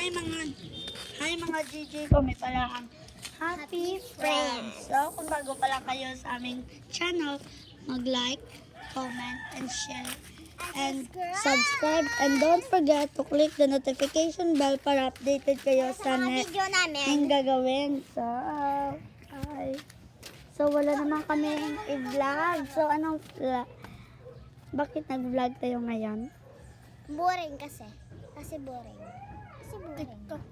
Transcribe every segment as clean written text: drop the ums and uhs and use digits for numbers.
Hi mga GG ko, may pala ang Happy Friends. So, kung bago pala kayo sa aming channel, mag-like, comment, and share. And subscribe. And don't forget to click the notification bell para updated kayo sa next video ang namin. gagawin. So, hi. So, wala naman kami i-vlog. So, anong vlog? Bakit nag-vlog tayo ngayon? Boring kasi. Kasi boring. TikTok.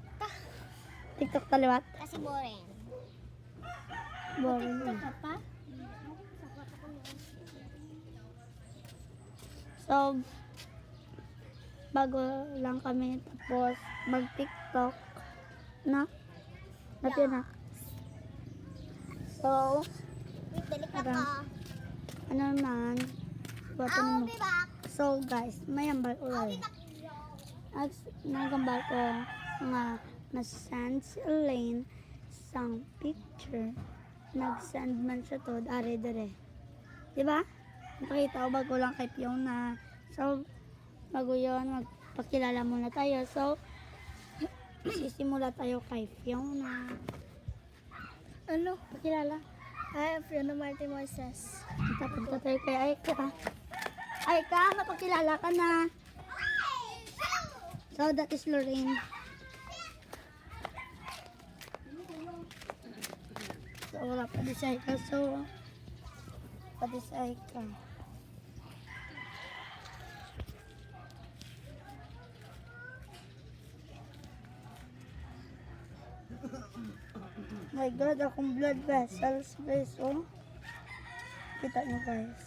TikTok taliwat? Kasi boring. Boring. pa? So, bago lang kami tapos mag-TikTok na. Natin na. So, Wait, balik na Parang- ka. ano naman? Bato I'll mo. be back. So, guys, may ambal ulit. Nagambal ko nga na-send si Elaine isang picture. Nag-send man siya to, dare-dare. Diba? Nakita ko bago lang kay Fiona. So, bago yun, magpakilala muna tayo. So, sisimula tayo kay Fiona. Ano? Pakilala. Hi, Fiona Martin Moises. Punta tayo kay Aika. Aika, mapakilala ka na. So, that is Lorraine. So, wala pa di si Aika. So, pa di si Aika. My God, akong blood vessels, guys, oh. Kita nyo, guys.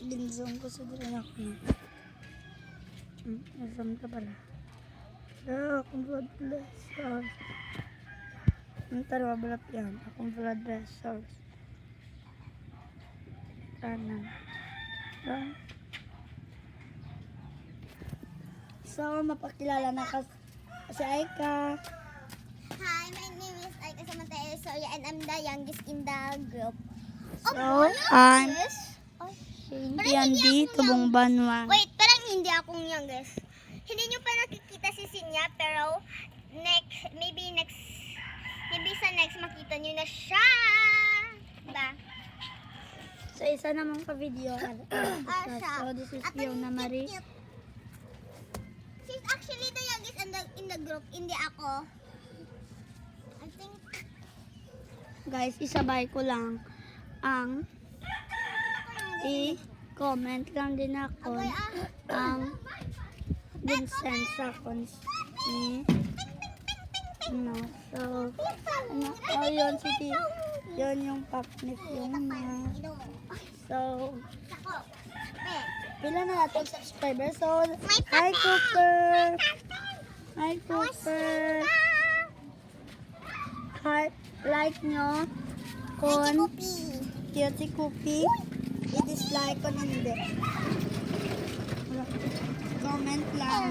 Ginzoom ko sa dito ako na. Zoom ka pala. Akong blood vessels. Ang tarwa balap yan. Akong blood vessels. Kanan. So, mapakilala na kasi Aika. Hi, my name is Aika Samantha Soya and I'm the youngest in the group. So, I'm Oh, Yandy Tubong Banwa. wait, parang hindi akong youngest. Hindi nyo pa nakikita si Sinya, pero maybe sa next makita nyo na siya. Diba? So, isa namang ka-video. siya. So, this is At ang Fiona Marie. cute. She's actually the youngest in the group, hindi ako. I think, Guys, isabay ko lang ang i-comment lang din ako abay ang Vincent sa ni no. So, ano, oh, yun si yun yung pop ni Fiona. So, pila na natin subscriber. So, hi Cooper! Hi Cooper! Heart, like nyo kung cute si Cookie. I-dislike ko hindi. Comment lang.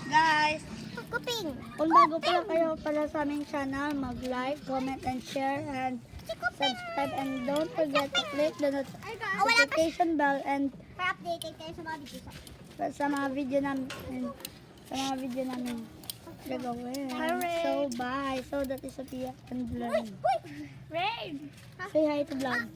Guys, Kuping. kung bago pala kayo pala sa aming channel, mag-like, comment, and share, and subscribe, and don't forget to click the notification bell and Para updated kayo sa mga video. sa mga video namin gagawin. Alright. So, bye. So, that is Sophia and Vlog. Rain. Say hi to Vlog.